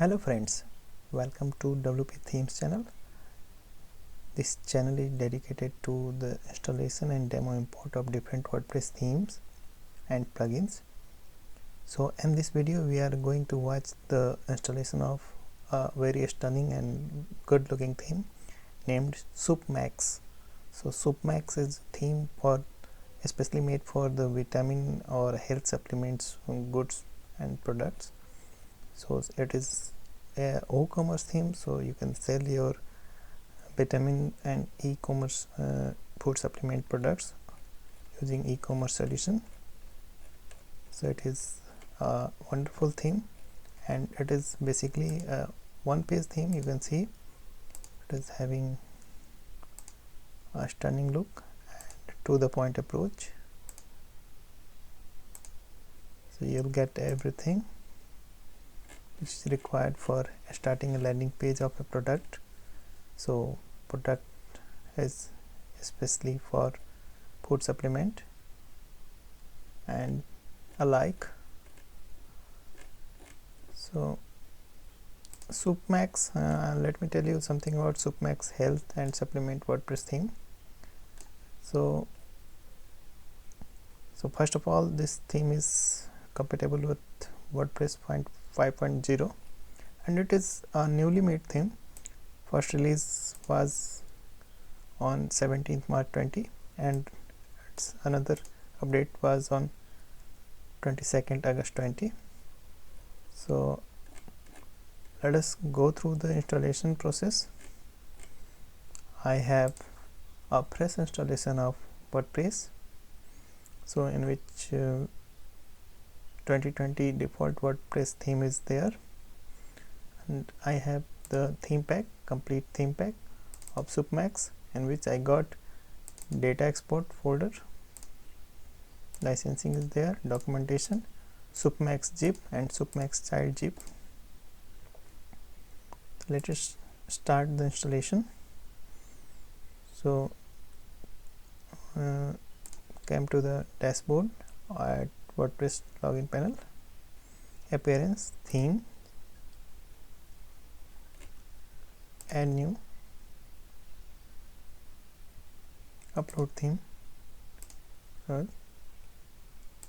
Hello friends, welcome to WP Themes channel. This channel is dedicated to the installation and demo import of different WordPress themes and plugins. So in this video we are going to watch the installation of a very stunning and good looking theme named SoupMax. So SoupMax is a theme for especially made for the vitamin or health supplements, goods and products. So it is a WooCommerce theme, so you can sell your vitamin and e-commerce food supplement products using e-commerce solution. So it is a wonderful theme, and it is basically a one-page theme. You can see it is having a stunning look and to the point approach. So you'll get everything which is required for starting a landing page of a product. So product is especially for food supplement and alike. So SoupMax, let me tell you something about SoupMax health and supplement WordPress theme. So first of all, this theme is compatible with WordPress 5.0 and it is a newly made theme. First release was on 17th March 20 and its another update was on 22nd August 20. So let us go through the installation process. I have a fresh installation of WordPress, so in which 2020 default WordPress theme is there, and I have the theme pack, complete theme pack of SoupMax, in which I got data export folder, licensing is there, documentation, SoupMax zip and SoupMax child zip. Let us start the installation. So came to the dashboard at WordPress login panel, appearance, theme, add new, upload theme,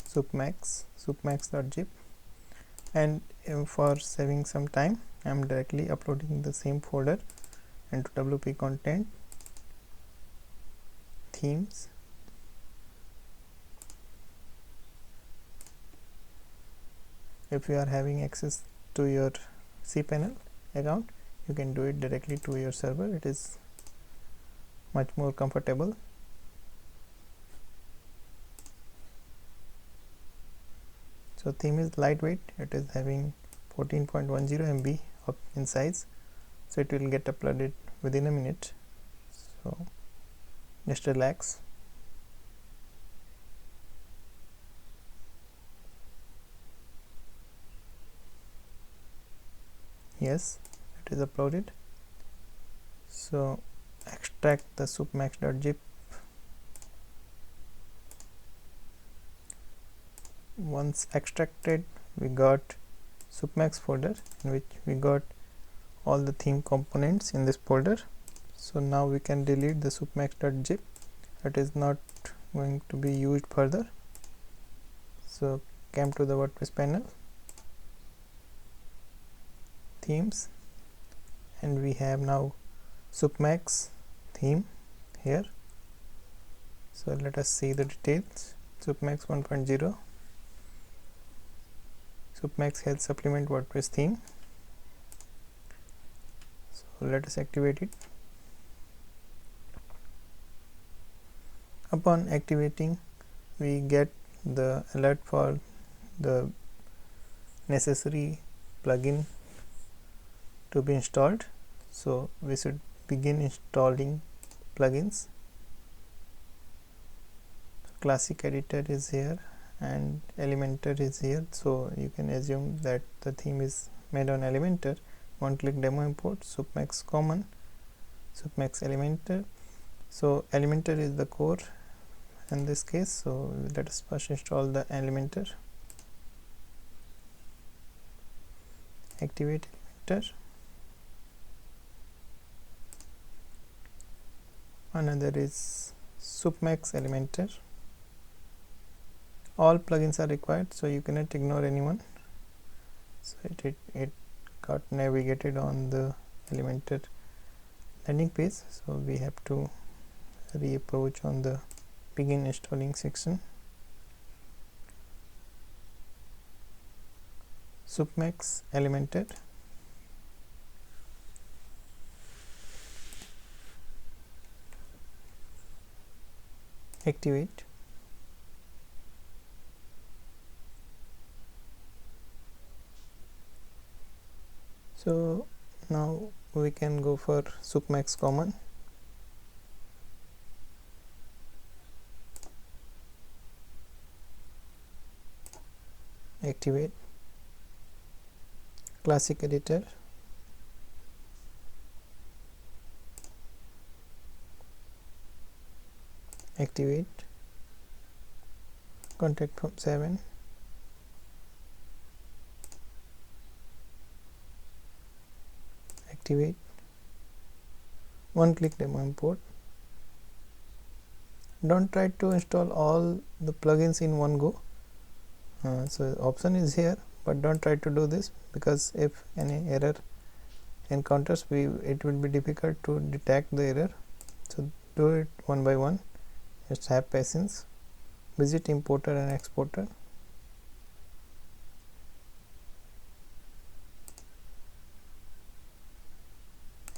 soupmax.zip, and for saving some time I am directly uploading the same folder into WP content, themes, if you are having access to your cPanel account, you can do it directly to your server. It is much more comfortable. So theme is lightweight, it is having 14.10 MB in size, so it will get uploaded within a minute. So just relax. Yes, it is uploaded. So extract the soupmax.zip. Once extracted, we got SoupMax folder in which we got all the theme components in this folder. So now we can delete the soupmax.zip. It is not going to be used further. So came to the WordPress panel, themes, and we have now SoupMax theme here. So let us see the details. SoupMax 1.0, SoupMax health supplement WordPress theme. So let us activate it. Upon activating, we get the alert for the necessary plugin to be installed. So we should begin installing plugins. Classic editor is here and Elementor is here, so you can assume that the theme is made on Elementor. One click demo import, SoupMax common, SoupMax Elementor. So Elementor is the core in this case, so let us first install the Elementor. Activate Elementor, another is Supmax Elementor. All plugins are required, so you cannot ignore anyone. So it got navigated on the Elementor landing page, so we have to reapproach on the begin installing section. Supmax Elementor, activate. So now we can go for Supmax Common. Activate. Classic Editor, activate. Contact Form 7, activate. One click demo import. Don't try to install all the plugins in one go. So option is here, but don't try to do this, because if any error encounters, it will be difficult to detect the error. So do it one by one. Just have patience. Visit importer and exporter.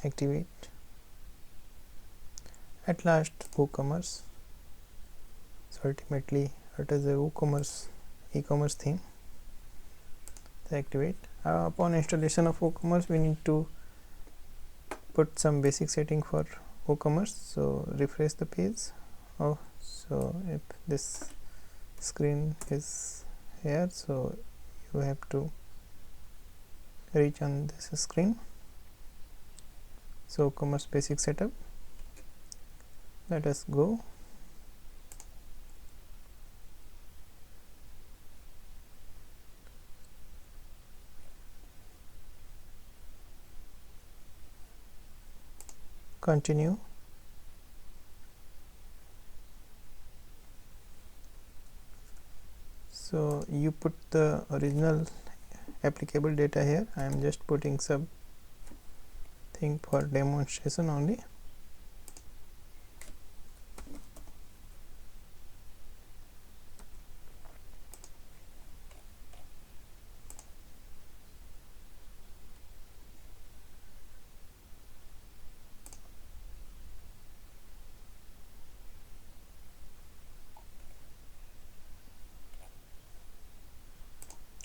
Activate. At last, WooCommerce. So ultimately it is a WooCommerce e-commerce theme. So activate. Upon installation of WooCommerce, we need to put some basic setting for WooCommerce. So refresh the page. So if this screen is here, so you have to reach on this screen. So WooCommerce basic setup. Let us go. Continue. So you put the original applicable data here. I am just putting some thing for demonstration only.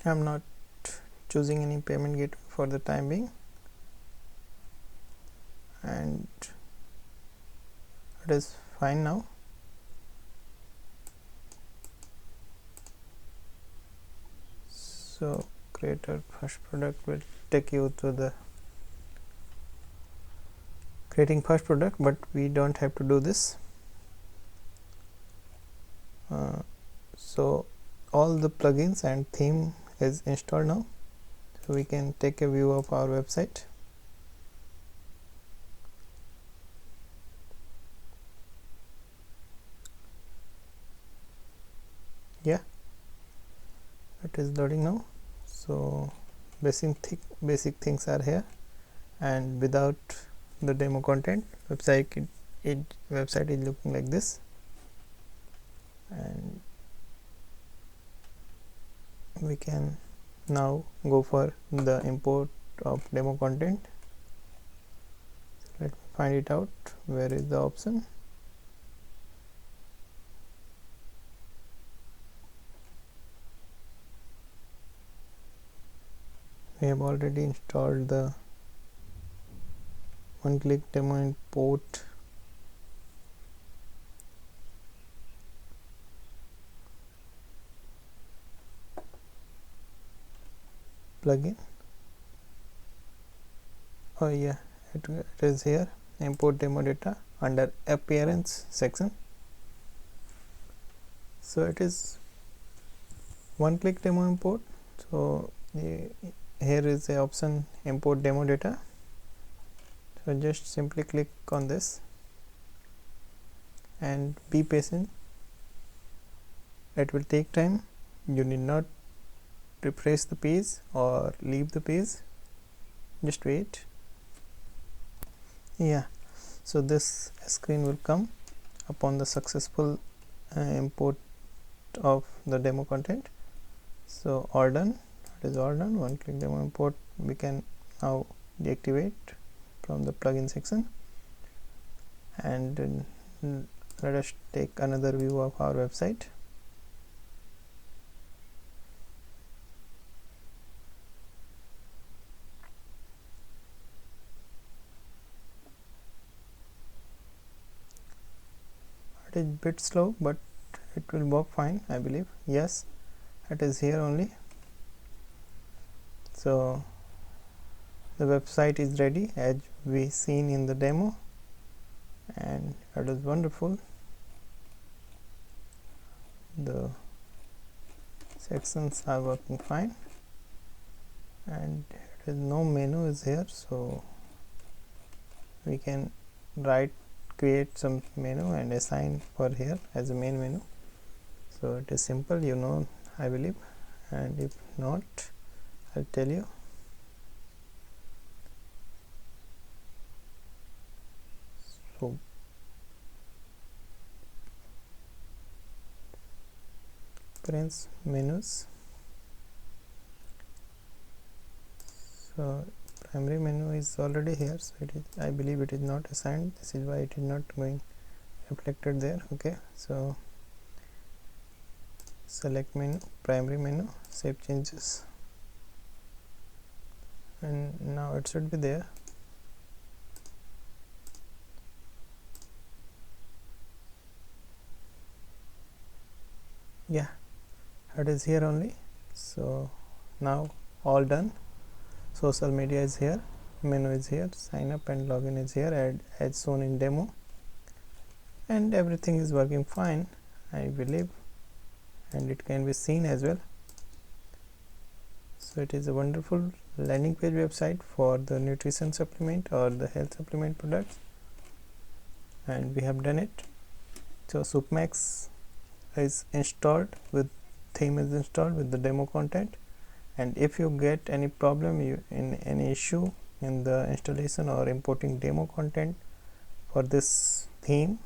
I am not choosing any payment gateway for the time being, and it is fine now. So creator first product will take you to the creating first product, but we don't have to do this. So all the plugins and theme is installed now, so we can take a view of our website. Yeah, it is loading now. So basic things are here, and without the demo content, website is looking like this. And we can now go for the import of demo content. So let me find it out. Where is the option? We have already installed the one-click demo import plugin. Oh yeah, it is here. Import demo data under appearance section. So it is one-click demo import. So here is the option import demo data. So just simply click on this and be patient. It will take time. You need not refresh the page or leave the page, just wait. Yeah, so this screen will come upon the successful import of the demo content. So all done, it is all done. One click demo import we can now deactivate from the plugin section, and let us take another view of our website. It is bit slow, but it will work fine, I believe. Yes, it is here only. So the website is ready as we seen in the demo, and it is wonderful. The sections are working fine, and there is no menu is here, so we can create some menu and assign for here as a main menu. So it is simple, you know, I believe, and if not, I'll tell you. So preference menus. So primary menu is already here, so it is, I believe it is not assigned. This is why it is not going reflected there. Okay, so select menu, primary menu, save changes, and now it should be there. Yeah, it is here only. So now all done. Social media is here, menu is here, sign up and login is here as shown in demo, and everything is working fine, I believe, and it can be seen as well. So it is a wonderful landing page website for the nutrition supplement or the health supplement products, and we have done it. So Soupmax is installed, with theme is installed with the demo content, and if you get any problem, in any issue in the installation or importing demo content for this theme,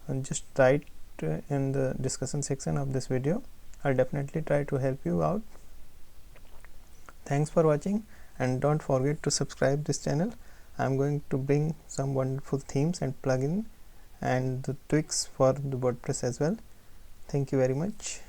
and just write in the discussion section of this video. I'll definitely try to help you out. Thanks for watching, and don't forget to subscribe this channel. I'm going to bring some wonderful themes and plugin and the tweaks for the WordPress as well. Thank you very much.